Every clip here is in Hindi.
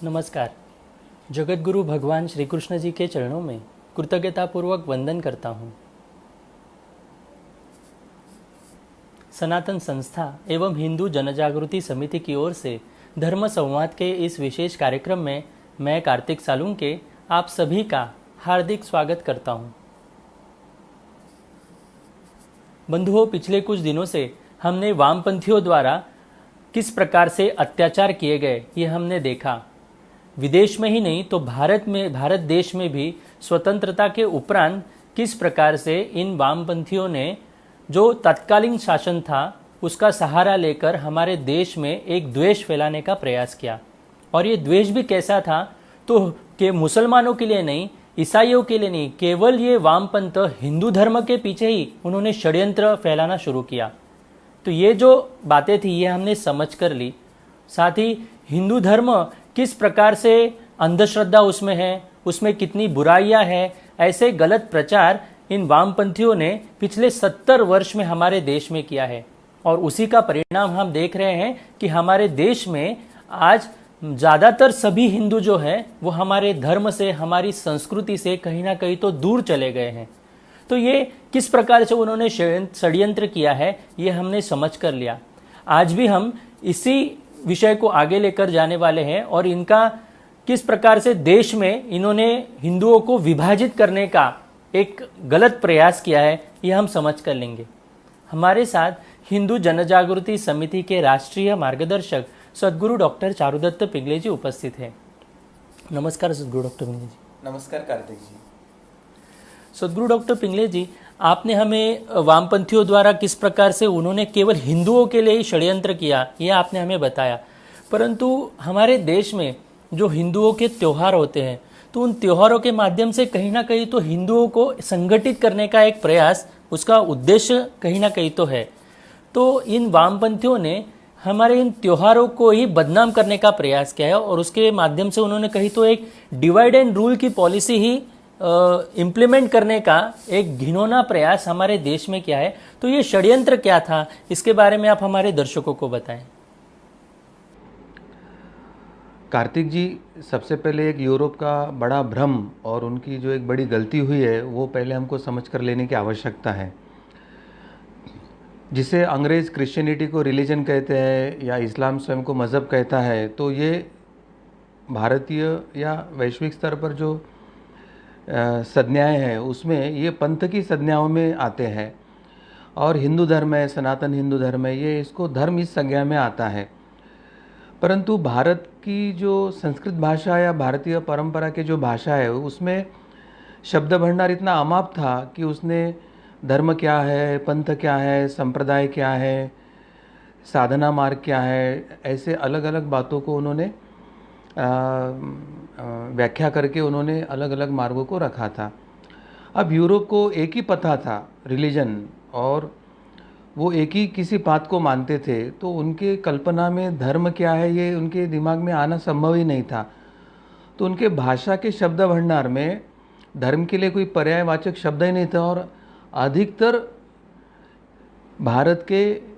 नमस्कार। जगतगुरु भगवान श्री कृष्ण जी के चरणों में कृतज्ञतापूर्वक वंदन करता हूँ। सनातन संस्था एवं हिंदू जनजागृति समिति की ओर से धर्म संवाद के इस विशेष कार्यक्रम में मैं कार्तिक सालुंके आप सभी का हार्दिक स्वागत करता हूँ। बंधुओं, पिछले कुछ दिनों से हमने वामपंथियों द्वारा किस प्रकार से अत्याचार किए गए ये हमने देखा। विदेश में ही नहीं तो भारत देश में भी स्वतंत्रता के उपरांत किस प्रकार से इन वामपंथियों ने जो तत्कालीन शासन था उसका सहारा लेकर हमारे देश में एक द्वेष फैलाने का प्रयास किया। और ये द्वेष भी कैसा था तो कि मुसलमानों के लिए नहीं, ईसाइयों के लिए नहीं, केवल ये वामपंथ हिंदू धर्म के पीछे ही उन्होंने षड्यंत्र फैलाना शुरू किया। तो ये जो बातें थी ये हमने समझ कर ली। साथ ही हिंदू धर्म किस प्रकार से अंधश्रद्धा उसमें है, उसमें कितनी बुराइयां हैं, ऐसे गलत प्रचार इन वामपंथियों ने पिछले 70 वर्ष में हमारे देश में किया है। और उसी का परिणाम हम देख रहे हैं कि हमारे देश में आज ज़्यादातर सभी हिंदू जो हैं वो हमारे धर्म से, हमारी संस्कृति से कहीं ना कहीं तो दूर चले गए हैं। तो ये किस प्रकार से उन्होंने षड्यंत्र किया है ये हमने समझ कर लिया। आज भी हम इसी विषय को आगे लेकर जाने वाले हैं और इनका किस प्रकार से देश में इन्होंने हिंदुओं को विभाजित करने का एक गलत प्रयास किया है ये हम समझ कर लेंगे। हमारे साथ हिंदू जनजागृति समिति के राष्ट्रीय मार्गदर्शक सद्गुरु डॉक्टर चारुदत्त पिंगले जी उपस्थित हैं। नमस्कार सद्गुरु डॉक्टर पिंगले जी। नमस्कार कार्तिक जी। सद्गुरु डॉक्टर पिंगले जी, आपने हमें वामपंथियों द्वारा किस प्रकार से उन्होंने केवल हिंदुओं के लिए ही षड्यंत्र किया ये आपने हमें बताया, परंतु हमारे देश में जो हिंदुओं के त्यौहार होते हैं तो उन त्योहारों के माध्यम से कहीं ना कहीं तो हिंदुओं को संगठित करने का एक प्रयास, उसका उद्देश्य कहीं ना कहीं तो है। तो इन वामपंथियों ने हमारे इन त्योहारों को ही बदनाम करने का प्रयास किया है और उसके माध्यम से उन्होंने कहीं तो एक डिवाइड एंड रूल की पॉलिसी ही इम्प्लीमेंट करने का एक घिनौना प्रयास हमारे देश में किया है। तो ये षड्यंत्र क्या था, इसके बारे में आप हमारे दर्शकों को बताएं। कार्तिक जी, सबसे पहले एक यूरोप का बड़ा भ्रम और उनकी जो एक बड़ी गलती हुई है वो पहले हमको समझ कर लेने की आवश्यकता है। जिसे अंग्रेज़ क्रिश्चियनिटी को रिलीजन कहते हैं या इस्लाम स्वयं को मज़हब कहता है, तो ये भारतीय या वैश्विक स्तर पर जो संज्ञाएँ हैं उसमें ये पंथ की संज्ञाओं में आते हैं। और हिंदू धर्म है, सनातन हिंदू धर्म है, ये इसको धर्म इस संज्ञा में आता है। परंतु भारत की जो संस्कृत भाषा या भारतीय परंपरा के जो भाषा है उसमें शब्द भंडार इतना अमाप था कि उसने धर्म क्या है, पंथ क्या है, संप्रदाय क्या है, साधना मार्ग क्या है, ऐसे अलग अलग बातों को उन्होंने व्याख्या करके उन्होंने अलग अलग मार्गों को रखा था। अब यूरोप को एक ही पता था रिलीजन, और वो एक ही किसी बात को मानते थे, तो उनके कल्पना में धर्म क्या है ये उनके दिमाग में आना संभव ही नहीं था। तो उनके भाषा के शब्द भंडार में धर्म के लिए कोई पर्यायवाचक शब्द ही नहीं था। और अधिकतर भारत के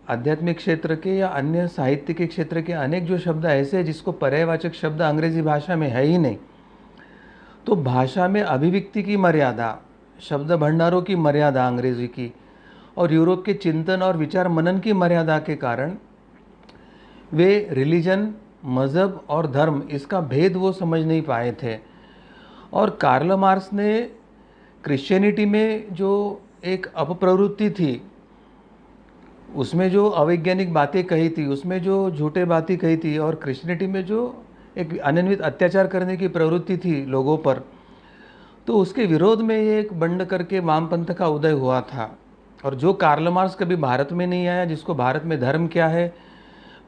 आध्यात्मिक क्षेत्र के या अन्य साहित्य के क्षेत्र के अनेक जो शब्द ऐसे हैं जिसको पर्यायवाचक शब्द अंग्रेजी भाषा में है ही नहीं। तो भाषा में अभिव्यक्ति की मर्यादा, शब्द भंडारों की मर्यादा अंग्रेजी की और यूरोप के चिंतन और विचार मनन की मर्यादा के कारण वे रिलीजन, मज़हब और धर्म इसका भेद वो समझ नहीं पाए थे। और कार्ल मार्क्स ने क्रिश्चियनिटी में जो एक अपप्रवृत्ति थी, उसमें जो अवैज्ञानिक बातें कही थी, उसमें जो झूठे बातें कही थी, और क्रिश्चियनिटी में जो एक अनन्वित अत्याचार करने की प्रवृत्ति थी लोगों पर, तो उसके विरोध में ये एक बंड करके वामपंथ का उदय हुआ था। और जो कार्ल मार्क्स कभी भारत में नहीं आया, जिसको भारत में धर्म क्या है,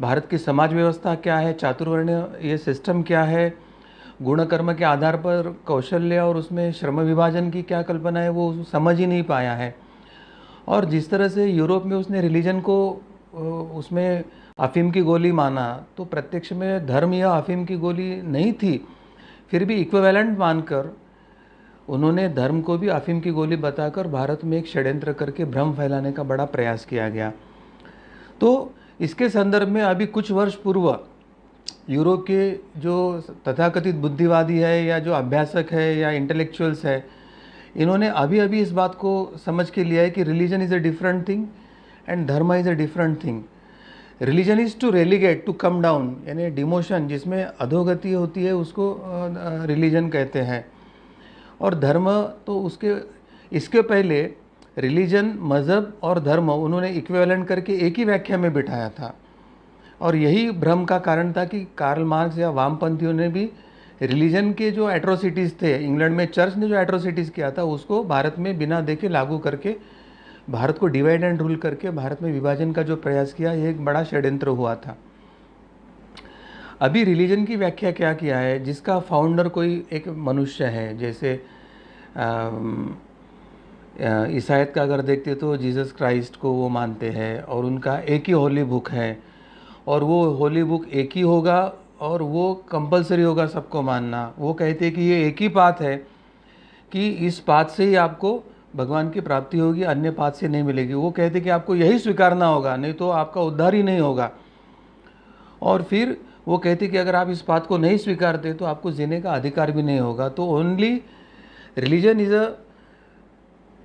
भारत की समाज व्यवस्था क्या है, चातुर्वर्ण ये सिस्टम क्या है, गुण कर्म के आधार पर कौशल्य और उसमें श्रम विभाजन की क्या कल्पना है, वो समझ ही नहीं पाया है। और जिस तरह से यूरोप में उसने रिलीजन को उसमें अफीम की गोली माना, तो प्रत्यक्ष में धर्म या अफीम की गोली नहीं थी, फिर भी इक्विवेलेंट मानकर उन्होंने धर्म को भी अफीम की गोली बताकर भारत में एक षड्यंत्र करके भ्रम फैलाने का बड़ा प्रयास किया गया। तो इसके संदर्भ में अभी कुछ वर्ष पूर्व यूरोप के जो तथाकथित बुद्धिवादी है या जो अभ्यासक है या इंटेलेक्चुअल्स है, इन्होंने अभी अभी इस बात को समझ के लिया है कि religion is a different thing and dharma is a different thing. Religion is to relegate, to come down, यानी डिमोशन जिसमें अधोगति होती है उसको रिलीजन कहते हैं। और धर्म तो उसके इसके पहले रिलीजन, मज़हब और धर्म उन्होंने इक्विवेलेंट करके एक ही व्याख्या में बिठाया था। और यही भ्रम का कारण था कि कार्ल मार्क्स या वामपंथियों ने भी रिलीजन के जो एट्रोसिटीज़ थे, इंग्लैंड में चर्च ने जो एट्रोसिटीज़ किया था उसको भारत में बिना देखे लागू करके भारत को डिवाइड एंड रूल करके भारत में विभाजन का जो प्रयास किया, ये एक बड़ा षड्यंत्र हुआ था। अभी रिलीजन की व्याख्या क्या किया है, जिसका फाउंडर कोई एक मनुष्य है, जैसे ईसाइत का अगर देखते तो जीसस क्राइस्ट को वो मानते हैं और उनका एक ही होली बुक है और वो होली बुक एक ही होगा और वो कंपलसरी होगा सबको मानना। वो कहते हैं कि ये एक ही पाथ है कि इस पाथ से ही आपको भगवान की प्राप्ति होगी, अन्य पाथ से नहीं मिलेगी। वो कहते हैं कि आपको यही स्वीकारना होगा, नहीं तो आपका उद्धार ही नहीं होगा। और फिर वो कहते हैं कि अगर आप इस पाथ को नहीं स्वीकारते तो आपको जीने का अधिकार भी नहीं होगा। तो only religion is a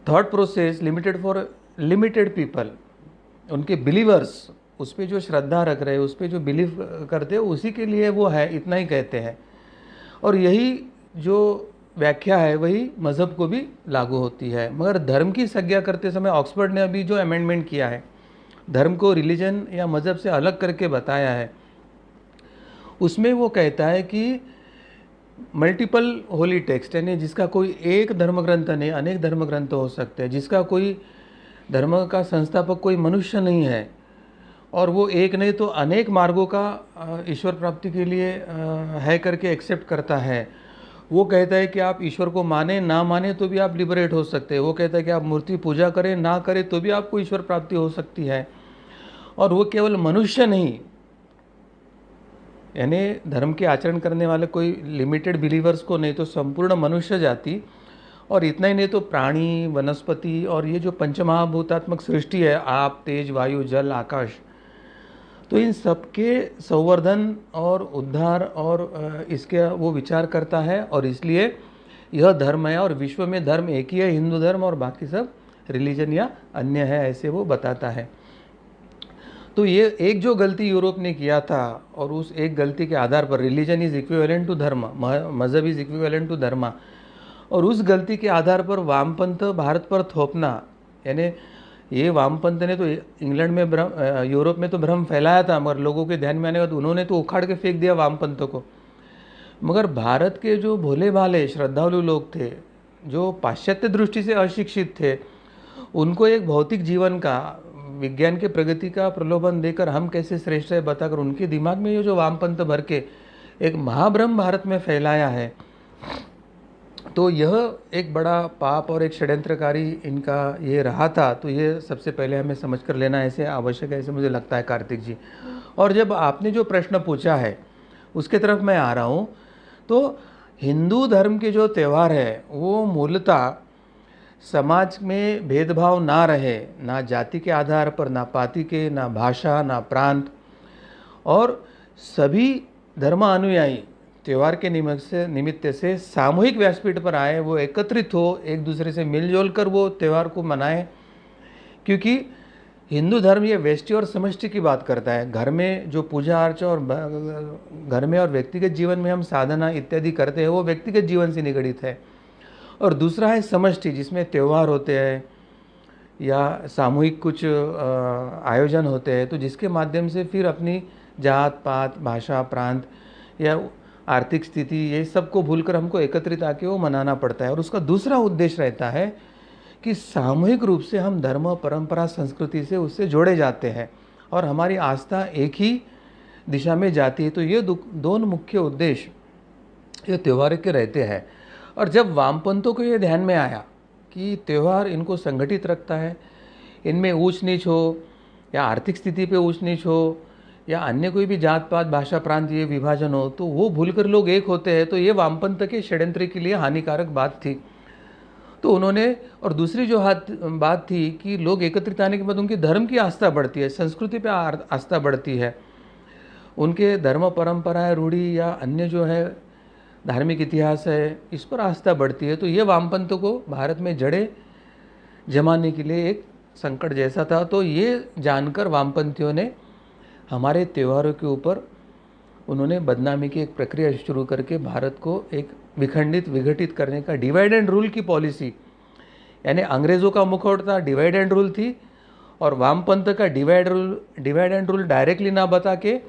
thought process limited for limited people, उनके बिलीवर्स, उस पर जो श्रद्धा रख रहे हैं, उस पर जो बिलीव करते हैं, उसी के लिए वो है, इतना ही कहते हैं। और यही जो व्याख्या है वही मज़हब को भी लागू होती है। मगर धर्म की संज्ञा करते समय ऑक्सफोर्ड ने अभी जो अमेंडमेंट किया है, धर्म को रिलीजन या मज़हब से अलग करके बताया है, उसमें वो कहता है कि मल्टीपल होली टेक्स्ट, यानी जिसका कोई एक धर्म ग्रंथ नहीं, अनेक धर्म ग्रंथ हो सकते हैं, जिसका कोई धर्म का संस्थापक कोई मनुष्य नहीं है और वो एक नहीं तो अनेक मार्गों का ईश्वर प्राप्ति के लिए है करके एक्सेप्ट करता है। वो कहता है कि आप ईश्वर को माने ना माने तो भी आप लिबरेट हो सकते हैं। वो कहता है कि आप मूर्ति पूजा करें ना करें तो भी आपको ईश्वर प्राप्ति हो सकती है। और वो केवल मनुष्य नहीं, यानी धर्म के आचरण करने वाले कोई लिमिटेड बिलीवर्स को नहीं, तो संपूर्ण मनुष्य जाति, और इतना ही नहीं तो प्राणी, वनस्पति और ये जो पंचमहाभूतात्मक सृष्टि है, आप, तेज, वायु, जल, आकाश, तो इन सबके संवर्धन और उद्धार और इसके वो विचार करता है। और इसलिए यह धर्म है और विश्व में धर्म एक ही है, हिंदू धर्म, और बाकी सब रिलीजन या अन्य है, ऐसे वो बताता है। तो ये एक जो गलती यूरोप ने किया था और उस एक गलती के आधार पर रिलीजन इज़ इक्विवेलेंट टू धर्म, मज़हब इज़ इक्विवेलेंट टू धर्म, और उस गलती के आधार पर वामपंथ भारत पर थोपना, यानी ये वामपंथ ने तो इंग्लैंड में यूरोप में तो भ्रम फैलाया था, मगर लोगों के ध्यान में आने के बाद उन्होंने तो उखाड़ के फेंक दिया वामपंथ को। मगर भारत के जो भोले भाले श्रद्धालु लोग थे, जो पाश्चात्य दृष्टि से अशिक्षित थे, उनको एक भौतिक जीवन का, विज्ञान के प्रगति का प्रलोभन देकर हम कैसे श्रेष्ठ है बताकर उनके दिमाग में ये जो वामपंथ भर के एक महाभ्रम भारत में फैलाया है, तो यह एक बड़ा पाप और एक षड्यंत्रकारी इनका ये रहा था। तो ये सबसे पहले हमें समझ कर लेना ऐसे आवश्यक है, ऐसे मुझे लगता है कार्तिक जी। और जब आपने जो प्रश्न पूछा है उसके तरफ मैं आ रहा हूँ, तो हिंदू धर्म के जो त्यौहार है वो मूलतः समाज में भेदभाव ना रहे, ना जाति के आधार पर, ना पाति के, ना भाषा, ना प्रांत, और सभी धर्मानुयायी त्यौहार के निमित्त से सामूहिक व्यासपीठ पर आए, वो एकत्रित हो, एक दूसरे से मिलजुल कर वो त्यौहार को मनाएं। क्योंकि हिंदू धर्म ये व्यष्टि और समष्टि की बात करता है। घर में जो पूजा अर्चा और घर में और व्यक्तिगत जीवन में हम साधना इत्यादि करते हैं वो व्यक्तिगत जीवन से निगड़ित है, और दूसरा है समष्टि जिसमें त्यौहार होते हैं या सामूहिक कुछ आयोजन होते हैं, तो जिसके माध्यम से फिर अपनी जात पात, भाषा, प्रांत या आर्थिक स्थिति ये सब को भूलकर हमको एकत्रित आके वो मनाना पड़ता है। और उसका दूसरा उद्देश्य रहता है कि सामूहिक रूप से हम धर्म, परंपरा, संस्कृति से उससे जोड़े जाते हैं और हमारी आस्था एक ही दिशा में जाती है। तो ये दोनों मुख्य उद्देश्य ये त्यौहार के रहते हैं। और जब वामपंथों को ये ध्यान में आया कि त्यौहार इनको संगठित रखता है, इनमें ऊंच नीच हो या आर्थिक स्थिति पे ऊंच नीच हो या अन्य कोई भी जात पात, भाषा, प्रांत ये विभाजन हो, तो वो भूलकर लोग एक होते हैं, तो ये वामपंथ के षड्यंत्र के लिए हानिकारक बात थी। तो उन्होंने, और दूसरी जो बात थी कि लोग एकत्रित आने के बाद उनकी धर्म की आस्था बढ़ती है, संस्कृति पे आस्था बढ़ती है, उनके धर्म परंपराएं रूढ़ी या अन्य जो है धार्मिक इतिहास है, इस पर आस्था बढ़ती है। तो ये वामपंथ को भारत में जड़ें जमाने के लिए एक संकट जैसा था। तो ये जानकर वामपंथियों ने हमारे त्योहारों के ऊपर उन्होंने बदनामी की एक प्रक्रिया शुरू करके भारत को एक विखंडित विघटित करने का डिवाइड एंड रूल की पॉलिसी, यानी अंग्रेज़ों का मुखौटा डिवाइड एंड रूल थी और वामपंथ का डिवाइड एंड रूल डायरेक्टली ना बता के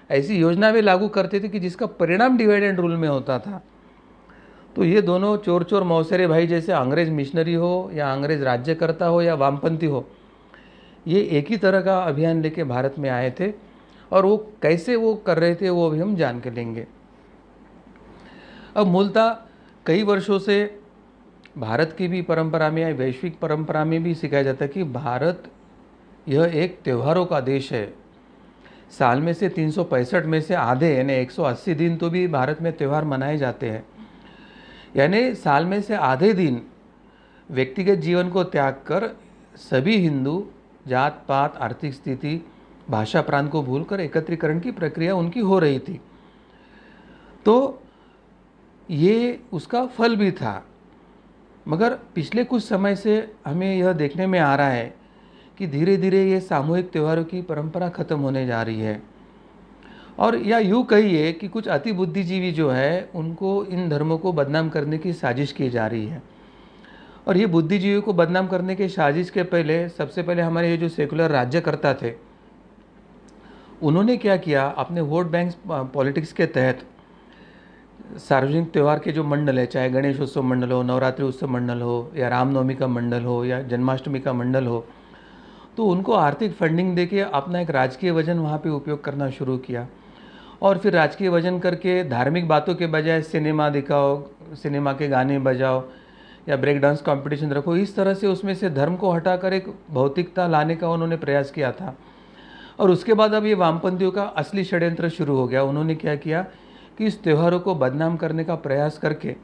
ऐसी योजना भी लागू करते थे कि जिसका परिणाम डिवाइड एंड रूल में होता था। तो ये दोनों चोर चोर मौसेरे भाई जैसे अंग्रेज मिशनरी हो या अंग्रेज राज्यकर्ता हो या वामपंथी हो, ये एक ही तरह का अभियान लेके भारत में आए थे और वो कैसे वो कर रहे थे वो भी हम जान के लेंगे। अब मूलतः कई वर्षों से भारत की भी परंपरा में या वैश्विक परंपरा में भी सिखाया जाता है कि भारत यह एक त्योहारों का देश है। साल में से 365 में से आधे यानी 180 दिन तो भी भारत में त्यौहार मनाए जाते हैं। यानी साल में से आधे दिन व्यक्तिगत जीवन को त्याग कर सभी हिंदू जात पात आर्थिक स्थिति भाषा प्रांत को भूलकर एकत्रीकरण की प्रक्रिया उनकी हो रही थी। तो ये उसका फल भी था। मगर पिछले कुछ समय से हमें यह देखने में आ रहा है कि धीरे धीरे ये सामूहिक त्योहारों की परंपरा खत्म होने जा रही है। और या यूँ कहिए कि कुछ अति बुद्धिजीवी जो है उनको इन धर्मों को बदनाम करने की साजिश की जा रही है। और ये बुद्धिजीवियों को बदनाम करने की साजिश के पहले सबसे पहले हमारे ये जो सेकुलर राज्यकर्ता थे उन्होंने क्या किया, अपने वोट बैंक पॉलिटिक्स के तहत सार्वजनिक त्यौहार के जो मंडल है, चाहे गणेश उत्सव मंडल हो, नवरात्रि उत्सव मंडल हो या रामनवमी का मंडल हो या जन्माष्टमी का मंडल हो, तो उनको आर्थिक फंडिंग देके अपना एक राजकीय वजन वहाँ पे उपयोग करना शुरू किया। और फिर राजकीय वजन करके धार्मिक बातों के बजाय सिनेमा दिखाओ, सिनेमा के गाने बजाओ या ब्रेक डांस कॉम्पिटिशन रखो, इस तरह से उसमें से धर्म को हटाकर एक भौतिकता लाने का उन्होंने प्रयास किया था। और उसके बाद अब ये वामपंथियों का असली षड्यंत्र शुरू हो गया। उन्होंने क्या किया कि इस त्योहारों को बदनाम करने का प्रयास करके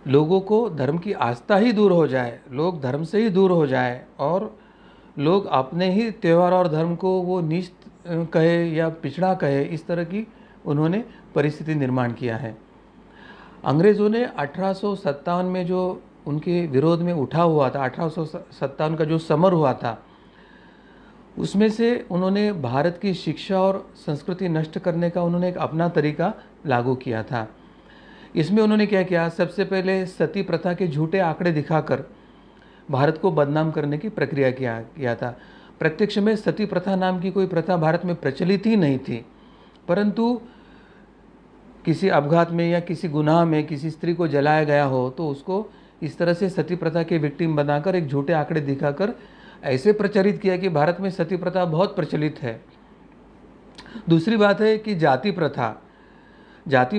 लोगों को धर्म की आस्था ही दूर हो जाए, लोग धर्म से ही दूर हो जाए और लोग अपने ही त्यौहार और धर्म को वो नीच कहे या पिछड़ा कहे, इस तरह की उन्होंने परिस्थिति निर्माण किया है। अंग्रेज़ों ने 1857 में जो उनके विरोध में उठा हुआ था, 1857 का जो समर हुआ था, उसमें से उन्होंने भारत की शिक्षा और संस्कृति नष्ट करने का उन्होंने एक अपना तरीका लागू किया था। इसमें उन्होंने क्या किया, सबसे पहले सती प्रथा के झूठे आंकड़े दिखाकर भारत को बदनाम करने की प्रक्रिया किया था। प्रत्यक्ष में सती प्रथा नाम की कोई प्रथा भारत में प्रचलित ही नहीं थी, परंतु किसी अपघात में या किसी गुनाह में किसी स्त्री को जलाया गया हो तो उसको इस तरह से सती प्रथा के विक्टिम बनाकर एक झूठे आंकड़े दिखाकर ऐसे प्रचारित किया कि भारत में सती प्रथा बहुत प्रचलित है। दूसरी बात है कि जाति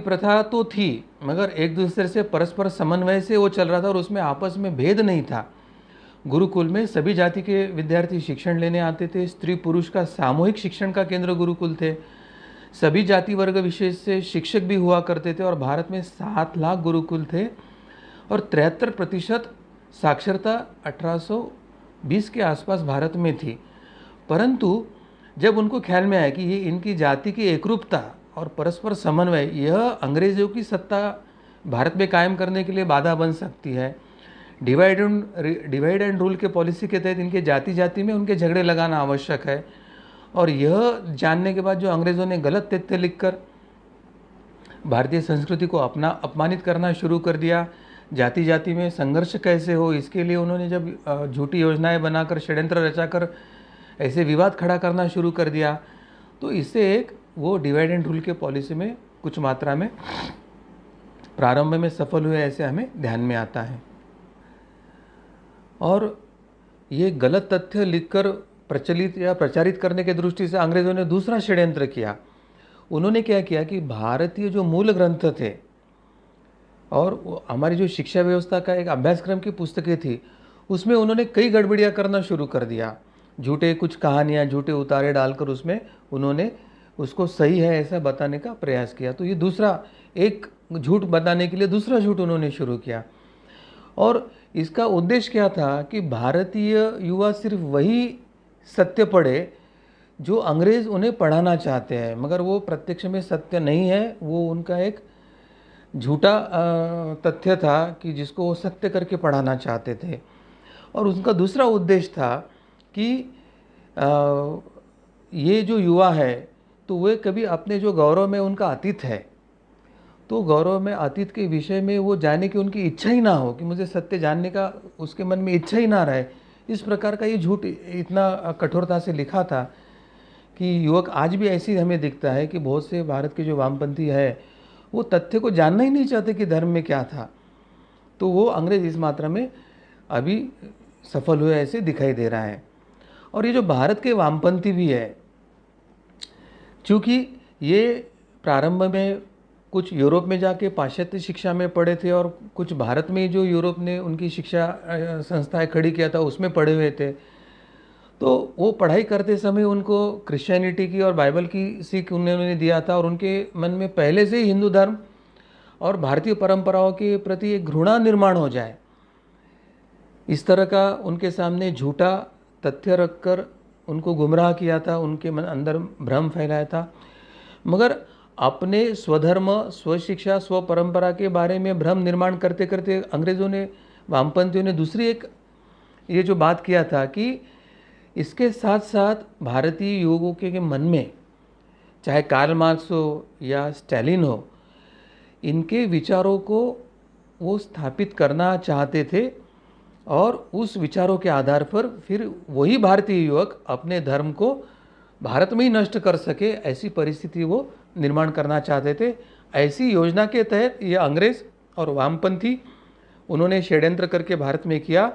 प्रथा तो थी, मगर एक दूसरे से परस्पर समन्वय से वो चल रहा था और उसमें आपस में भेद नहीं था। गुरुकुल में सभी जाति के विद्यार्थी शिक्षण लेने आते थे। स्त्री पुरुष का सामूहिक शिक्षण का केंद्र गुरुकुल थे। सभी जाति वर्ग विशेष से शिक्षक भी हुआ करते थे और भारत में 7 लाख गुरुकुल थे और 73% साक्षरता 1820 के आसपास भारत में थी। परंतु जब उनको ख्याल में आया कि ये इनकी जाति की एकरूपता और परस्पर समन्वय यह अंग्रेज़ों की सत्ता भारत में कायम करने के लिए बाधा बन सकती है, डिवाइड एंड रूल के पॉलिसी के तहत इनके जाति में उनके झगड़े लगाना आवश्यक है। और यह जानने के बाद जो अंग्रेज़ों ने गलत तथ्य लिखकर भारतीय संस्कृति को अपमानित करना शुरू कर दिया, जाति में संघर्ष कैसे हो इसके लिए उन्होंने जब झूठी योजनाएं बनाकर षड्यंत्र रचाकर ऐसे विवाद खड़ा करना शुरू कर दिया, तो इससे एक वो डिवाइड एंड रूल के पॉलिसी में कुछ मात्रा में प्रारंभ में सफल हुए, ऐसे हमें ध्यान में आता है। और ये गलत तथ्य लिखकर प्रचलित या प्रचारित करने की दृष्टि से अंग्रेज़ों ने दूसरा षड्यंत्र किया। उन्होंने क्या किया कि भारतीय जो मूल ग्रंथ थे और हमारी जो शिक्षा व्यवस्था का एक अभ्यासक्रम की पुस्तकें थी, उसमें उन्होंने कई गड़बड़ियाँ करना शुरू कर दिया। झूठे कुछ कहानियाँ, झूठे उतारे डालकर उसमें उन्होंने उसको सही है ऐसा बताने का प्रयास किया। तो ये दूसरा एक झूठ बताने के लिए दूसरा झूठ उन्होंने शुरू किया। और इसका उद्देश्य क्या था कि भारतीय युवा सिर्फ वही सत्य पढ़े जो अंग्रेज़ उन्हें पढ़ाना चाहते हैं, मगर वो प्रत्यक्ष में सत्य नहीं है, वो उनका एक झूठा तथ्य था कि जिसको वो सत्य करके पढ़ाना चाहते थे। और उनका दूसरा उद्देश्य था कि अ, ये जो युवा है तो वे कभी अपने जो गौरव में उनका अतीत है, तो गौरव में अतीत के विषय में वो जानने की उनकी इच्छा ही ना हो, कि मुझे सत्य जानने का उसके मन में इच्छा ही ना रहे। इस प्रकार का ये झूठ इतना कठोरता से लिखा था कि युवक आज भी ऐसी हमें दिखता है कि बहुत से भारत के जो वामपंथी है वो तथ्य को जानना ही नहीं चाहते कि धर्म में क्या था। तो वो अंग्रेज इस मात्रा में अभी सफल हुए ऐसे दिखाई दे रहा है। और ये जो भारत के वामपंथी भी है, चूँकि ये प्रारंभ में कुछ यूरोप में जाके पाश्चात्य शिक्षा में पढ़े थे और कुछ भारत में जो यूरोप ने उनकी शिक्षा संस्थाएं खड़ी किया था उसमें पढ़े हुए थे, तो वो पढ़ाई करते समय उनको क्रिश्चियनिटी की और बाइबल की सीख उन्होंने दिया था और उनके मन में पहले से ही हिंदू धर्म और भारतीय परंपराओं के प्रति एक घृणा निर्माण हो जाए, इस तरह का उनके सामने झूठा तथ्य रखकर उनको गुमराह किया था, उनके मन अंदर भ्रम फैलाया था। मगर अपने स्वधर्म, स्वशिक्षा, स्व परंपरा के बारे में भ्रम निर्माण करते करते अंग्रेज़ों ने, वामपंथियों ने दूसरी एक ये जो बात किया था कि इसके साथ साथ भारतीय युवकों के मन में, चाहे कार्ल मार्क्स हो या स्टालिन हो, इनके विचारों को वो स्थापित करना चाहते थे और उस विचारों के आधार पर फिर वही भारतीय युवक अपने धर्म को भारत में ही नष्ट कर सके, ऐसी परिस्थिति वो निर्माण करना चाहते थे। ऐसी योजना के तहत ये अंग्रेज़ और वामपंथी उन्होंने षड्यंत्र करके भारत में किया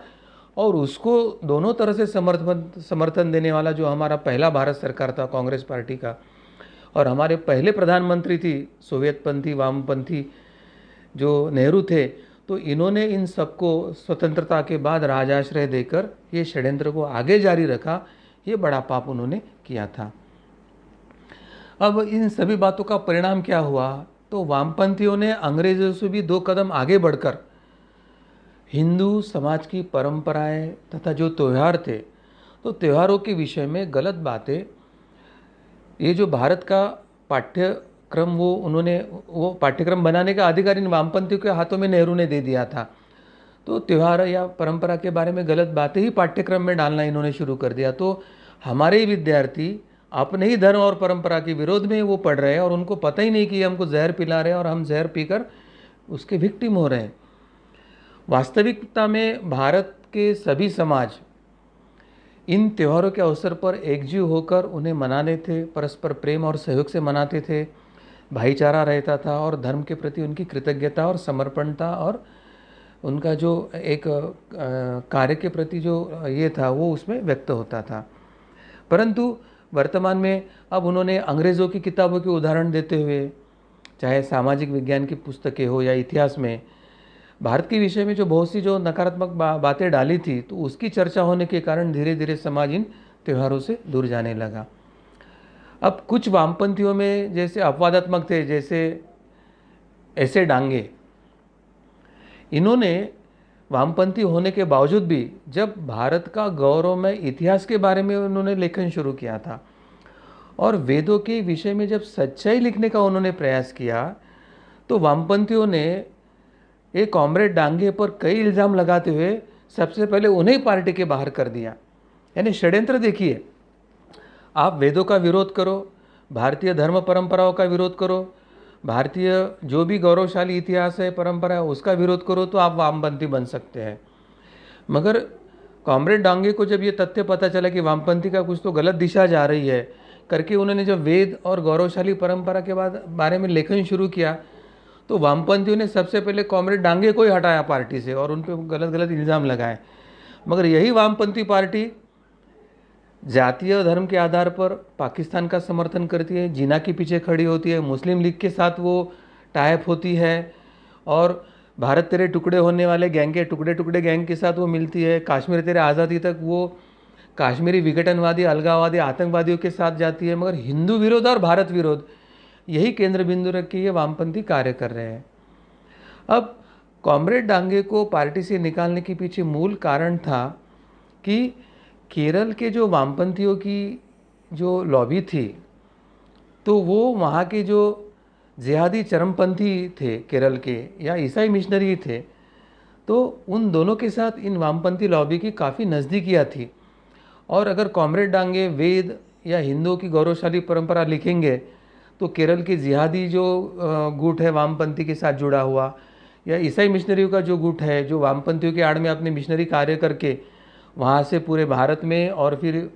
और उसको दोनों तरह से समर्थन देने वाला जो हमारा पहला भारत सरकार था कांग्रेस पार्टी का, और हमारे पहले प्रधानमंत्री थी सोवियतपंथी वामपंथी जो नेहरू थे, तो इन्होंने इन सबको स्वतंत्रता के बाद राजाश्रय देकर ये षड्यंत्र को आगे जारी रखा। ये बड़ा पाप उन्होंने किया था। अब इन सभी बातों का परिणाम क्या हुआ, तो वामपंथियों ने अंग्रेजों से भी 2 कदम आगे बढ़कर हिंदू समाज की परंपराएं तथा जो त्यौहार थे, तो त्योहारों के विषय में गलत बातें, ये जो भारत का पाठ्यक्रम वो पाठ्यक्रम बनाने का अधिकार इन वामपंथियों के हाथों में नेहरू ने दे दिया था। तो त्यौहार या परंपरा के बारे में गलत बातें ही पाठ्यक्रम में डालना इन्होंने शुरू कर दिया। तो हमारे ही विद्यार्थी अपने ही धर्म और परंपरा के विरोध में वो पढ़ रहे हैं और उनको पता ही नहीं कि हमको जहर पिला रहे हैं और हम जहर पीकर उसके विक्टिम हो रहे हैं। वास्तविकता में भारत के सभी समाज इन त्योहारों के अवसर पर एकजुट होकर उन्हें मनाने थे, परस्पर प्रेम और सहयोग से मनाते थे, भाईचारा रहता था और धर्म के प्रति उनकी कृतज्ञता और समर्पणता और उनका जो एक कार्य के प्रति जो ये था वो उसमें व्यक्त होता था। परंतु वर्तमान में अब उन्होंने अंग्रेज़ों की किताबों के उदाहरण देते हुए, चाहे सामाजिक विज्ञान की पुस्तकें हो या इतिहास में, भारत के विषय में जो बहुत सी जो नकारात्मक बातें डाली थी, तो उसकी चर्चा होने के कारण धीरे धीरे समाज इन त्योहारों से दूर जाने लगा। अब कुछ वामपंथियों में जैसे अपवादात्मक थे, जैसे ऐसे डांगे, इन्होंने वामपंथी होने के बावजूद भी जब भारत का गौरवमय इतिहास के बारे में उन्होंने लेखन शुरू किया था और वेदों के विषय में जब सच्चाई लिखने का उन्होंने प्रयास किया, तो वामपंथियों ने एक कॉमरेड डांगे पर कई इल्ज़ाम लगाते हुए सबसे पहले उन्हें पार्टी के बाहर कर दिया। यानी षड्यंत्र देखिए, आप वेदों का विरोध करो, भारतीय धर्म परंपराओं का विरोध करो, भारतीय जो भी गौरवशाली इतिहास है, परंपरा है, उसका विरोध करो तो आप वामपंथी बन सकते हैं। मगर कॉमरेड डांगे को जब ये तथ्य पता चला कि वामपंथी का कुछ तो गलत दिशा जा रही है करके उन्होंने जब वेद और गौरवशाली परंपरा के बारे में लेखन शुरू किया, तो वामपंथियों ने सबसे पहले कॉमरेड डांगे को ही हटाया पार्टी से और उन पर गलत गलत इल्ज़ाम लगाए। मगर यही वामपंथी पार्टी जातीय धर्म के आधार पर पाकिस्तान का समर्थन करती है, जिना के पीछे खड़ी होती है, मुस्लिम लीग के साथ वो टाइप होती है और भारत तेरे टुकड़े होने वाले गैंग के टुकड़े गैंग के साथ वो मिलती है, कश्मीर तेरे आज़ादी तक वो कश्मीरी विघटनवादी, अलगाववादी, आतंकवादियों के साथ जाती है। मगर हिंदू विरोध और भारत विरोध यही केंद्र बिंदु रख के ये वामपंथी कार्य कर रहे हैं। अब कॉमरेड डांगे को पार्टी से निकालने के पीछे मूल कारण था कि केरल के जो वामपंथियों की जो लॉबी थी तो वो वहाँ के जो जिहादी चरमपंथी थे केरल के या ईसाई मिशनरी थे, तो उन दोनों के साथ इन वामपंथी लॉबी की काफ़ी नज़दीकियाँ थी। और अगर कॉमरेड डांगे वेद या हिंदुओं की गौरवशाली परंपरा लिखेंगे तो केरल के जिहादी जो गुट है वामपंथी के साथ जुड़ा हुआ, या ईसाई मिशनरियों का जो गुट है जो वामपंथियों के आड़ में अपने मिशनरी कार्य करके वहाँ से पूरे भारत में और फिर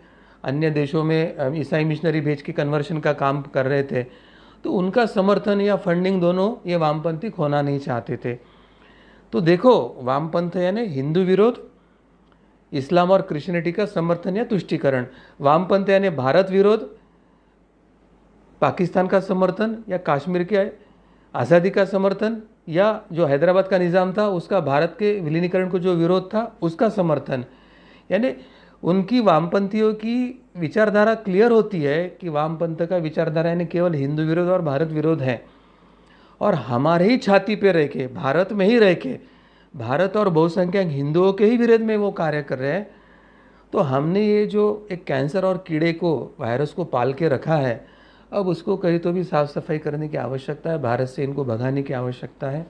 अन्य देशों में ईसाई मिशनरी भेज के कन्वर्शन का काम कर रहे थे, तो उनका समर्थन या फंडिंग दोनों ये वामपंथी खोना नहीं चाहते थे। तो देखो, वामपंथ यानी हिंदू विरोध, इस्लाम और क्रिश्चियनिटी का समर्थन या तुष्टिकरण। वामपंथ यानी भारत विरोध, पाकिस्तान का समर्थन या कश्मीर के आज़ादी का समर्थन, या जो हैदराबाद का निज़ाम था उसका भारत के विलीनीकरण को जो विरोध था उसका समर्थन। यानी उनकी वामपंथियों की विचारधारा क्लियर होती है कि वामपंथ का विचारधारा यानी केवल हिंदू विरोध और भारत विरोध है, और हमारे ही छाती पे रह के, भारत में ही रह के, भारत और बहुसंख्यक हिंदुओं के ही विरोध में वो कार्य कर रहे हैं। तो हमने ये जो एक कैंसर और कीड़े को, वायरस को पाल के रखा है, अब उसको कहीं तो भी साफ़ सफाई करने की आवश्यकता है, भारत से इनको भगाने की आवश्यकता है।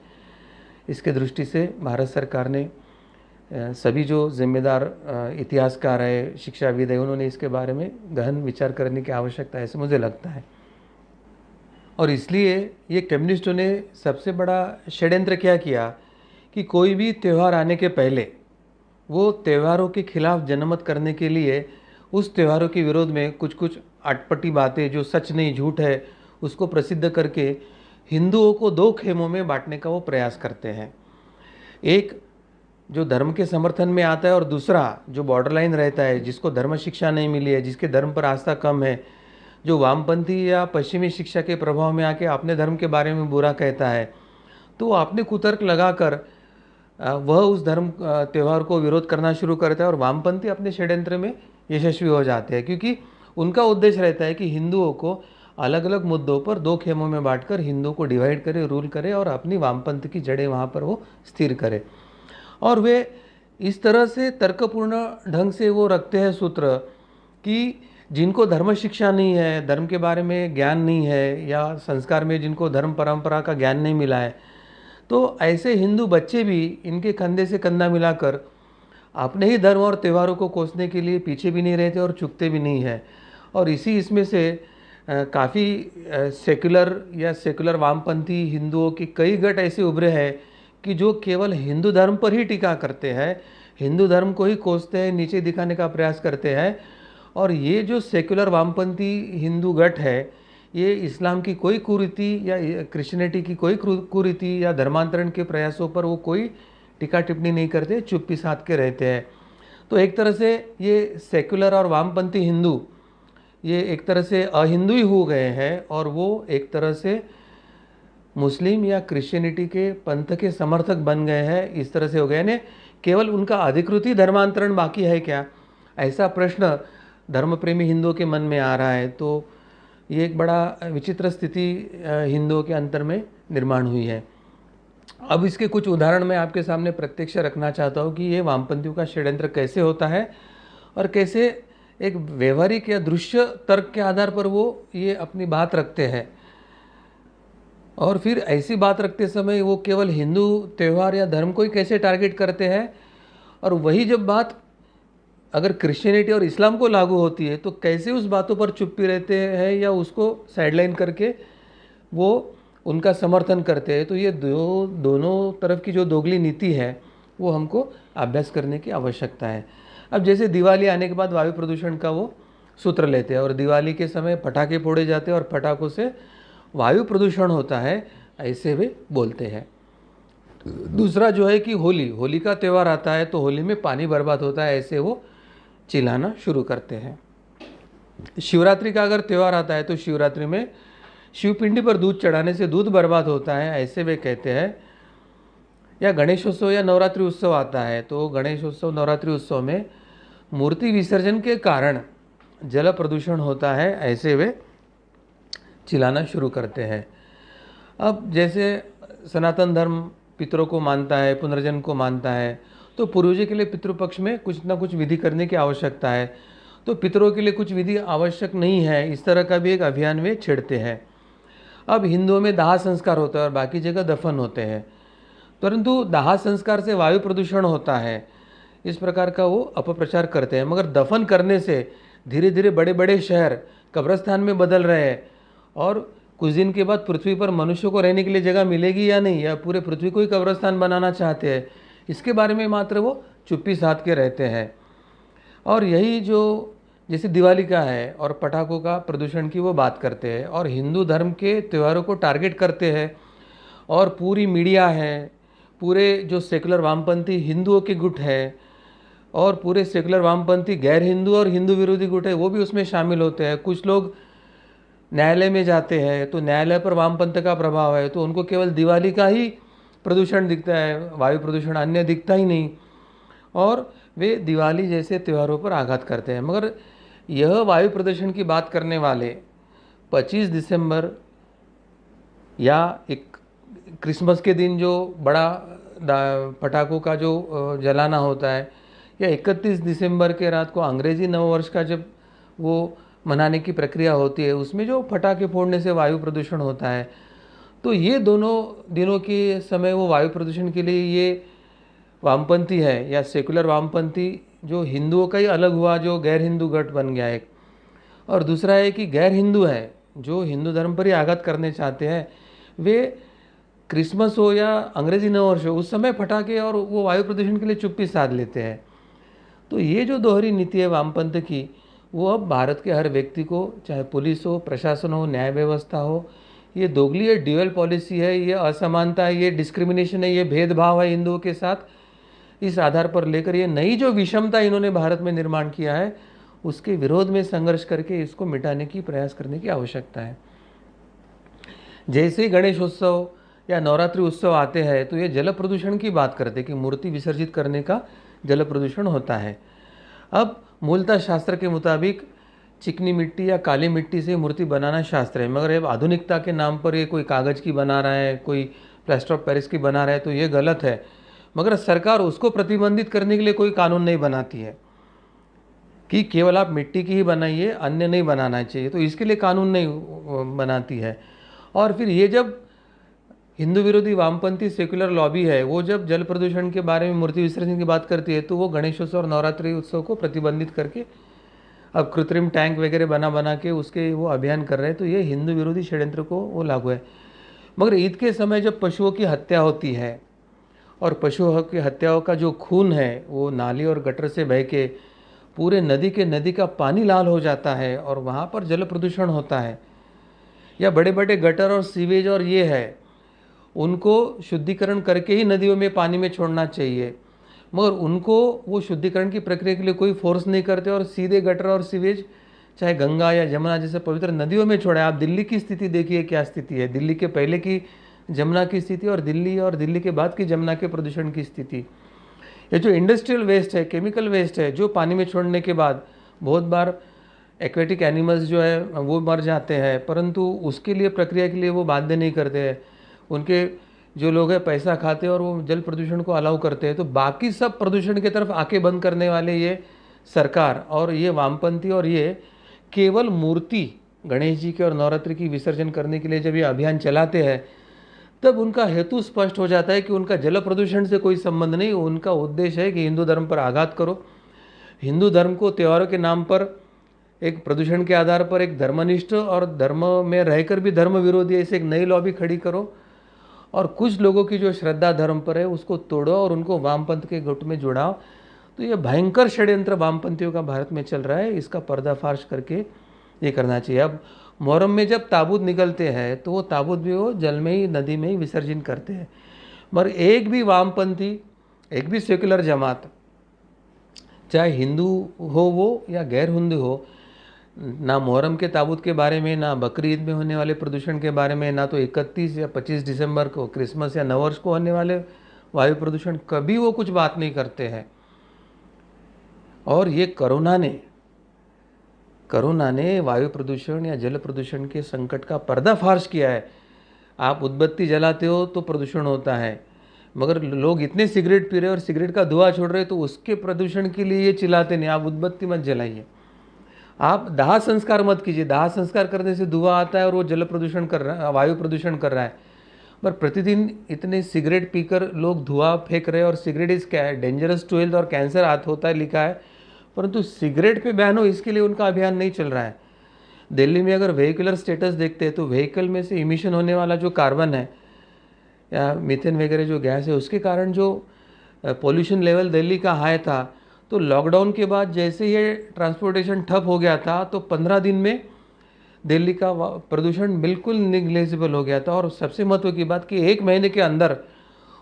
इसके दृष्टि से भारत सरकार ने सभी जो जिम्मेदार इतिहासकार है, शिक्षाविद है, उन्होंने इसके बारे में गहन विचार करने की आवश्यकता है, ऐसे मुझे लगता है। और इसलिए ये कम्युनिस्टों ने सबसे बड़ा षड्यंत्र क्या किया कि कोई भी त्यौहार आने के पहले वो त्योहारों के खिलाफ जनमत करने के लिए उस त्योहारों के विरोध में कुछ कुछ अटपटी बातें जो सच नहीं झूठ है उसको प्रसिद्ध करके हिंदुओं को दो खेमों में बांटने का वो प्रयास करते हैं। एक जो धर्म के समर्थन में आता है और दूसरा जो बॉर्डर लाइन रहता है, जिसको धर्म शिक्षा नहीं मिली है, जिसके धर्म पर आस्था कम है, जो वामपंथी या पश्चिमी शिक्षा के प्रभाव में आके अपने धर्म के बारे में बुरा कहता है, तो वो अपने कुतर्क लगाकर वह उस धर्म त्यौहार को विरोध करना शुरू करता है और वामपंथी अपने षड्यंत्र में यशस्वी हो जाते हैं, क्योंकि उनका उद्देश्य रहता है कि हिंदुओं को अलग अलग मुद्दों पर दो खेमों में बांटकर हिंदुओं को डिवाइड करे, रूल करे और अपनी वामपंथ की जड़ें वहाँ पर वो स्थिर करे। और वे इस तरह से तर्कपूर्ण ढंग से वो रखते हैं सूत्र कि जिनको धर्म शिक्षा नहीं है, धर्म के बारे में ज्ञान नहीं है, या संस्कार में जिनको धर्म परंपरा का ज्ञान नहीं मिला है, तो ऐसे हिंदू बच्चे भी इनके कंधे से कंधा मिलाकर अपने ही धर्म और त्योहारों को कोसने के लिए पीछे भी नहीं रहते और चुकते भी नहीं है। और इसमें से काफ़ी सेकुलर या सेकुलर वामपंथी हिंदुओं के कई गट ऐसे उभरे हैं कि जो केवल हिंदू धर्म पर ही टीका करते हैं, हिंदू धर्म को ही कोसते हैं, नीचे दिखाने का प्रयास करते हैं। और ये जो सेकुलर वामपंथी हिंदू गट है, ये इस्लाम की कोई कुरीति या क्रिश्चियनिटी की कोई कुरीति या धर्मांतरण के प्रयासों पर वो कोई टीका टिप्पणी नहीं करते, चुप्पी साध के रहते हैं। तो एक तरह से ये सेकुलर और वामपंथी हिंदू ये एक तरह से अहिंदू ही हो गए हैं, और वो एक तरह से मुस्लिम या क्रिश्चियनिटी के पंथ के समर्थक बन गए हैं। इस तरह से हो गए, यानी केवल उनका अधिकृत ही धर्मांतरण बाकी है क्या, ऐसा प्रश्न धर्म प्रेमी हिंदुओं के मन में आ रहा है। तो ये एक बड़ा विचित्र स्थिति हिंदुओं के अंतर में निर्माण हुई है। अब इसके कुछ उदाहरण मैं आपके सामने प्रत्यक्ष रखना चाहता हूँ कि ये वामपंथियों का षड्यंत्र कैसे होता है और कैसे एक व्यवहारिक या दृश्य तर्क के आधार पर वो ये अपनी बात रखते हैं। और फिर ऐसी बात रखते समय वो केवल हिंदू त्यौहार या धर्म को ही कैसे टारगेट करते हैं, और वही जब बात अगर क्रिश्चियनिटी और इस्लाम को लागू होती है तो कैसे उस बातों पर चुप्पी रहते हैं या उसको साइडलाइन करके वो उनका समर्थन करते हैं। तो ये दोनों तरफ की जो दोगली नीति है वो हमको अभ्यास करने की आवश्यकता है। अब जैसे दिवाली आने के बाद वायु प्रदूषण का वो सूत्र लेते हैं और दिवाली के समय पटाखे फोड़े जाते हैं और पटाखों से वायु प्रदूषण होता है, ऐसे वे बोलते हैं। दूसरा जो है कि होली का त्यौहार आता है तो होली में पानी बर्बाद होता है, ऐसे वो चिल्लाना शुरू करते हैं। शिवरात्रि का अगर त्यौहार आता है तो शिवरात्रि में शिवपिंडी पर दूध चढ़ाने से दूध बर्बाद होता है, ऐसे वे कहते हैं। या गणेशोत्सव या नवरात्रि उत्सव आता है तो गणेशोत्सव नवरात्रि उत्सव में मूर्ति विसर्जन के कारण जल प्रदूषण होता है, ऐसे वे चिल्लाना शुरू करते हैं। अब जैसे सनातन धर्म पितरों को मानता है, पुनर्जन्म को मानता है, तो पूर्वजों के लिए पितृपक्ष में कुछ ना कुछ विधि करने की आवश्यकता है। तो पितरों के लिए कुछ विधि आवश्यक नहीं है, इस तरह का भी एक अभियान वे छेड़ते हैं। अब हिंदुओं में दाह संस्कार होता है और बाकी जगह दफन होते हैं, परंतु दाह संस्कार से वायु प्रदूषण होता है, इस प्रकार का वो अपप्रचार करते हैं। मगर दफन करने से धीरे धीरे बड़े बड़े शहर कब्रस्तान में बदल रहे हैं, और कुछ दिन के बाद पृथ्वी पर मनुष्यों को रहने के लिए जगह मिलेगी या नहीं, या पूरे पृथ्वी को ही कब्रस्तान बनाना चाहते हैं, इसके बारे में मात्र वो चुप्पी साध के रहते हैं। और यही जो जैसे दिवाली का है और पटाखों का प्रदूषण की वो बात करते हैं और हिंदू धर्म के त्योहारों को टारगेट करते हैं, और पूरी मीडिया है, पूरे जो सेकुलर वामपंथी हिंदुओं के गुट है और पूरे सेकुलर वामपंथी गैर हिंदू और हिंदू विरोधी गुट है, वो भी उसमें शामिल होते हैं। कुछ लोग न्यायालय में जाते हैं तो न्यायालय पर वामपंथ का प्रभाव है, तो उनको केवल दिवाली का ही प्रदूषण दिखता है, वायु प्रदूषण अन्य दिखता ही नहीं, और वे दिवाली जैसे त्योहारों पर आघात करते हैं। मगर यह वायु प्रदूषण की बात करने वाले 25 दिसंबर या एक क्रिसमस के दिन जो बड़ा पटाखों का जो जलाना होता है, या 31 दिसंबर के रात को अंग्रेजी नववर्ष का जब वो मनाने की प्रक्रिया होती है, उसमें जो पटाखे फोड़ने से वायु प्रदूषण होता है, तो ये दोनों दिनों के समय वो वायु प्रदूषण के लिए ये वामपंथी है या सेकुलर वामपंथी जो हिंदुओं का ही अलग हुआ, जो गैर हिंदू गठ बन गया एक, और दूसरा है कि गैर हिंदू है जो हिंदू धर्म पर ही आघात करने चाहते हैं, वे क्रिसमस हो या अंग्रेजी नववर्ष हो, उस समय पटाखे और वो वायु प्रदूषण के लिए चुप्पी साध लेते हैं। तो ये जो दोहरी नीति है वामपंथ की, वो अब भारत के हर व्यक्ति को, चाहे पुलिस हो, प्रशासन हो, न्याय व्यवस्था हो, ये दोगली है, ड्यूअल पॉलिसी है, ये असमानता है, ये डिस्क्रिमिनेशन है, ये भेदभाव है हिंदुओं के साथ, इस आधार पर लेकर ये नई जो विषमता इन्होंने भारत में निर्माण किया है, उसके विरोध में संघर्ष करके इसको मिटाने की प्रयास करने की आवश्यकता है। जैसे ही गणेशोत्सव या नवरात्रि उत्सव आते हैं तो ये जल प्रदूषण की बात करते हैं कि मूर्ति विसर्जित करने का जल प्रदूषण होता है। अब मूलतः शास्त्र के मुताबिक चिकनी मिट्टी या काली मिट्टी से मूर्ति बनाना शास्त्र है, मगर अब आधुनिकता के नाम पर ये कोई कागज़ की बना रहा है, कोई प्लास्टर ऑफ पेरिस की बना रहा है, तो ये गलत है। मगर सरकार उसको प्रतिबंधित करने के लिए कोई कानून नहीं बनाती है कि केवल आप मिट्टी की ही बनाइए, अन्य नहीं बनाना चाहिए, तो इसके लिए कानून नहीं बनाती है। और फिर ये जब हिंदू विरोधी वामपंथी सेकुलर लॉबी है, वो जब जल प्रदूषण के बारे में मूर्ति विसर्जन की बात करती है, तो वो गणेशोत्सव और नवरात्रि उत्सव को प्रतिबंधित करके अब कृत्रिम टैंक वगैरह बना के उसके वो अभियान कर रहे हैं। तो ये हिंदू विरोधी षड्यंत्र को वो लागू है। मगर ईद के समय जब पशुओं की हत्या होती है और पशुओं की हत्याओं का जो खून है वो नाली और गटर से बह के पूरे नदी का पानी लाल हो जाता है और वहाँ पर जल प्रदूषण होता है, या बड़े बड़े गटर और सीवेज और ये है, उनको शुद्धिकरण करके ही नदियों में पानी में छोड़ना चाहिए, मगर उनको वो शुद्धिकरण की प्रक्रिया के लिए कोई फोर्स नहीं करते और सीधे गटर और सीवेज चाहे गंगा या यमुना जैसे पवित्र नदियों में छोड़ा है। आप दिल्ली की स्थिति देखिए, क्या स्थिति है, दिल्ली के पहले की जमुना की स्थिति और दिल्ली के बाद की जमुना के प्रदूषण की स्थिति। ये जो इंडस्ट्रियल वेस्ट है, केमिकल वेस्ट है, जो पानी में छोड़ने के बाद बहुत बार एक्वेटिक एनिमल्स जो है वो मर जाते हैं, परंतु उसके लिए प्रक्रिया के लिए वो बाध्य नहीं करते हैं। उनके जो लोग हैं पैसा खाते हैं और वो जल प्रदूषण को अलाउ करते हैं। तो बाकी सब प्रदूषण की तरफ आंखें बंद करने वाले ये सरकार और ये वामपंथी, और ये केवल मूर्ति गणेश जी के और नवरात्रि की विसर्जन करने के लिए जब ये अभियान चलाते हैं, तब उनका हेतु स्पष्ट हो जाता है कि उनका जल प्रदूषण से कोई संबंध नहीं। उनका उद्देश्य है कि हिंदू धर्म पर आघात करो, हिंदू धर्म को त्योहारों के नाम पर एक प्रदूषण के आधार पर एक धर्मनिष्ठ और धर्म में रहकर भी धर्म विरोधी ऐसे एक नई लॉबी खड़ी करो, और कुछ लोगों की जो श्रद्धा धर्म पर है उसको तोड़ो और उनको वामपंथ के गुट में जुड़ाओ। तो ये भयंकर षड्यंत्र वामपंथियों का भारत में चल रहा है, इसका पर्दाफाश करके ये करना चाहिए। अब मुहर्रम में जब ताबूत निकलते हैं तो वो ताबूत भी वो जल में ही, नदी में ही विसर्जन करते हैं, मगर एक भी वामपंथी, एक भी सेकुलर जमात, चाहे हिंदू हो वो या गैर हिंदू हो, ना मुहर्रम के ताबूत के बारे में, ना बकरी ईद में होने वाले प्रदूषण के बारे में, ना तो 31 या 25 दिसंबर को क्रिसमस या नववर्ष को होने वाले वायु प्रदूषण, कभी वो कुछ बात नहीं करते हैं। और ये कोरोना ने वायु प्रदूषण या जल प्रदूषण के संकट का पर्दाफाश किया है। आप उद्बत्ती जलाते हो तो प्रदूषण होता है, मगर लोग इतने सिगरेट पी रहे और सिगरेट का धुआं छोड़ रहे तो उसके प्रदूषण के लिए ये चिल्लाते नहीं, आप उद्बत्ती मत जलाइए। आप दाह संस्कार मत कीजिए, दाह संस्कार करने से धुआं आता है और वो जल प्रदूषण कर रहा है, वायु प्रदूषण कर रहा है। पर प्रतिदिन इतने सिगरेट पीकर लोग धुआं फेंक रहे हैं और cigarette is dangerous to health और कैंसर हाथ होता है लिखा है, परंतु सिगरेट पे बैन हो इसके लिए उनका अभियान नहीं चल रहा है। दिल्ली में अगर व्हीकुलर स्टेटस देखते हैं तो व्हीकल में से इमिशन होने वाला जो कार्बन है या मीथेन वगैरह जो गैस है, उसके कारण जो पोल्यूशन लेवल दिल्ली का हाई था, तो लॉकडाउन के बाद जैसे ये ट्रांसपोर्टेशन ठप हो गया था तो 15 दिन में दिल्ली का प्रदूषण बिल्कुल निग्लेजिबल हो गया था। और सबसे महत्व की बात कि 1 महीने के अंदर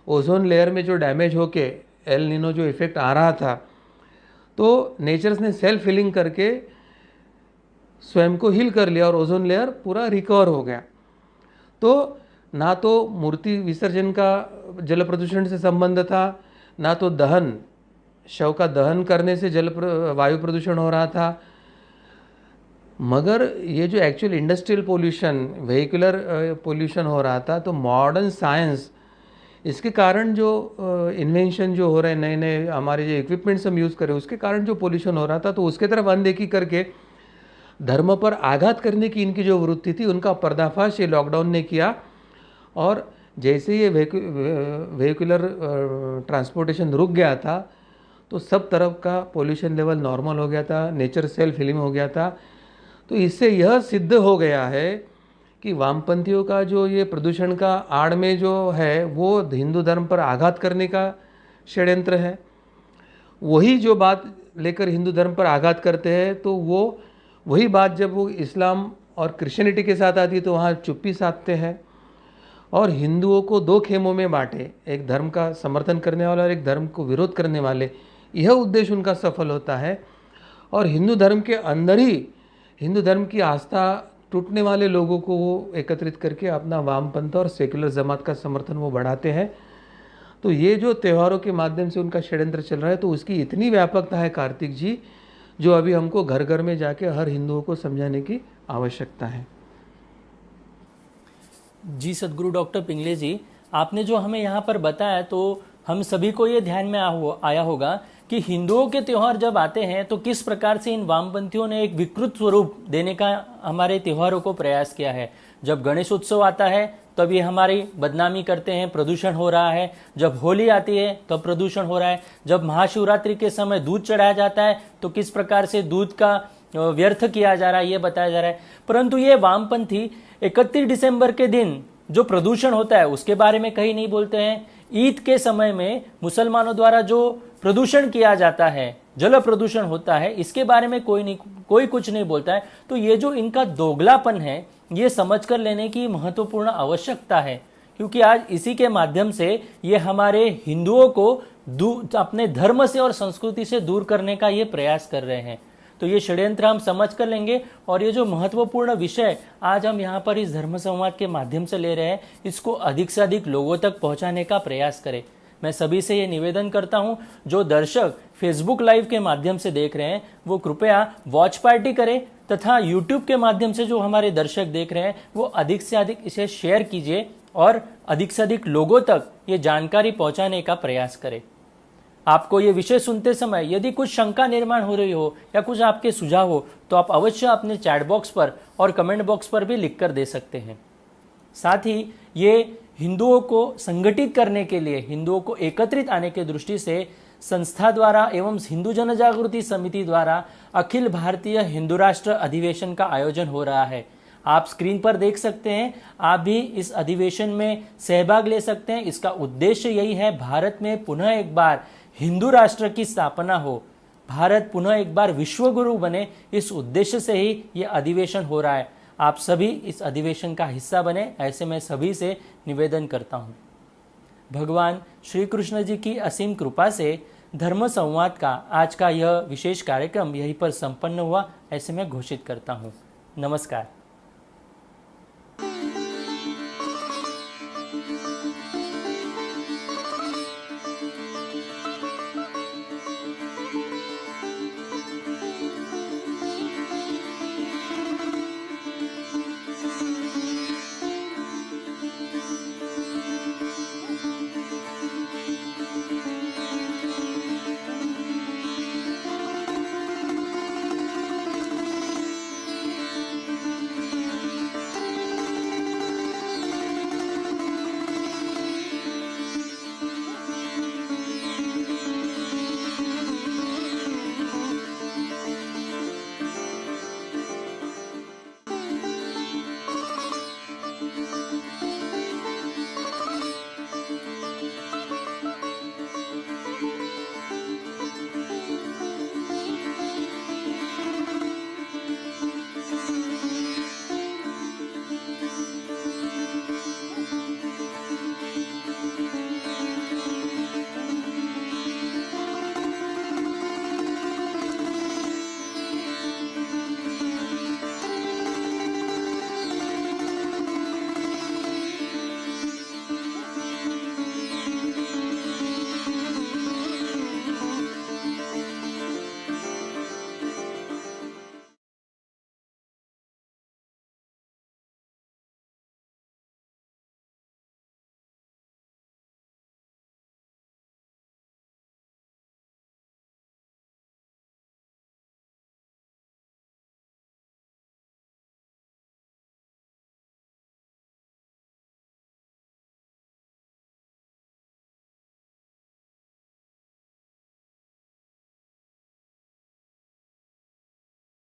ओजोन लेयर में जो डैमेज होके एल नीनो जो इफेक्ट आ रहा था, तो नेचर्स ने सेल्फ हीलिंग करके स्वयं को हील कर लिया और ओजोन लेयर पूरा रिकवर हो गया। तो ना तो मूर्ति विसर्जन का जल प्रदूषण से संबंध था, ना तो दहन, शव का दहन करने से वायु प्रदूषण हो रहा था, मगर ये जो actual industrial pollution, vehicular pollution हो रहा था, तो मॉडर्न साइंस इसके कारण जो इन्वेंशन जो हो रहे हैं, नए नए हमारे जो इक्विपमेंट्स हम यूज़ करें उसके कारण जो पोल्यूशन हो रहा था, तो उसके तरफ अनदेखी करके धर्म पर आघात करने की इनकी जो वृत्ति थी उनका पर्दाफाश ये लॉकडाउन ने किया। और जैसे ये व्हीकुलर ट्रांसपोर्टेशन रुक गया था तो सब तरफ का पोल्यूशन लेवल नॉर्मल हो गया था, नेचर सेल्फ हीलिंग हो गया था। तो इससे यह सिद्ध हो गया है कि वामपंथियों का जो ये प्रदूषण का आड़ में जो है वो हिंदू धर्म पर आघात करने का षड्यंत्र है। वही जो बात लेकर हिंदू धर्म पर आघात करते हैं, तो वो वही बात जब वो इस्लाम और क्रिश्चियनिटी के साथ आती है तो वहाँ चुप्पी साधते हैं और हिंदुओं को 2 खेमों में बांटे, एक धर्म का समर्थन करने वाला और एक धर्म को विरोध करने वाले। यह उद्देश्य उनका सफल होता है। और हिंदू धर्म के अंदर ही हिंदू धर्म की आस्था टूटने वाले लोगों को वो एकत्रित करके अपना वामपंथ और सेक्युलर जमात का समर्थन वो बढ़ाते हैं। तो ये जो त्योहारों के माध्यम से उनका षड्यंत्र चल रहा है, तो उसकी इतनी व्यापकता है कार्तिक जी, जो अभी हमको घर घर में जाके हर हिंदुओं को समझाने की आवश्यकता है। जी सदगुरु डॉक्टर पिंगले जी, आपने जो हमें यहाँ पर बताया तो हम सभी को ये ध्यान में आया होगा कि हिंदुओं के त्योहार जब आते हैं तो किस प्रकार से इन वामपंथियों ने एक विकृत स्वरूप देने का हमारे त्योहारों को प्रयास किया है। जब गणेश उत्सव आता है तब ये हमारी बदनामी करते हैं, प्रदूषण हो रहा है। जब होली आती है तब प्रदूषण हो रहा है। जब महाशिवरात्रि के समय दूध चढ़ाया जाता है तो किस प्रकार से दूध का व्यर्थ किया जा रहा है ये बताया जा रहा है। परंतु ये वामपंथी 31 दिसंबर के दिन जो प्रदूषण होता है उसके बारे में कहीं नहीं बोलते हैं। ईद के समय में मुसलमानों द्वारा जो प्रदूषण किया जाता है, जल प्रदूषण होता है, इसके बारे में कोई कुछ नहीं बोलता है। तो ये जो इनका दोगलापन है ये समझ कर लेने की महत्वपूर्ण आवश्यकता है, क्योंकि आज इसी के माध्यम से ये हमारे हिंदुओं को अपने धर्म से और संस्कृति से दूर करने का ये प्रयास कर रहे हैं। तो ये षड्यंत्र हम समझ कर लेंगे और ये जो महत्वपूर्ण विषय आज हम यहाँ पर इस धर्म संवाद के माध्यम से ले रहे हैं, इसको अधिक से अधिक लोगों तक पहुँचाने का प्रयास करें। मैं सभी से ये निवेदन करता हूँ, जो दर्शक फेसबुक लाइव के माध्यम से देख रहे हैं वो कृपया वॉच पार्टी करें, तथा यूट्यूब के माध्यम से जो हमारे दर्शक देख रहे हैं वो अधिक से अधिक इसे शेयर कीजिए और अधिक से अधिक लोगों तक ये जानकारी पहुँचाने का प्रयास करें। आपको ये विषय सुनते समय यदि कुछ शंका निर्माण हो रही हो या कुछ आपके सुझाव हो तो आप अवश्य अपने चैट बॉक्स पर और कमेंट बॉक्स पर भी लिखकर दे सकते हैं। साथ ही ये हिंदुओं को संगठित करने के लिए, हिंदुओं को एकत्रित आने की दृष्टि से संस्था द्वारा एवं हिंदू जन जागृति समिति द्वारा अखिल भारतीय हिंदू राष्ट्र अधिवेशन का आयोजन हो रहा है। आप स्क्रीन पर देख सकते हैं, आप भी इस अधिवेशन में सहभाग ले सकते हैं। इसका उद्देश्य यही है, भारत में पुनः एक बार हिंदू राष्ट्र की स्थापना हो, भारत पुनः एक बार विश्व गुरु बने, इस उद्देश्य से ही ये अधिवेशन हो रहा है। आप सभी इस अधिवेशन का हिस्सा बने, ऐसे मैं सभी से निवेदन करता हूँ। भगवान श्री कृष्ण जी की असीम कृपा से धर्म संवाद का आज का यह विशेष कार्यक्रम यहीं पर संपन्न हुआ, ऐसे मैं घोषित करता हूँ। नमस्कार।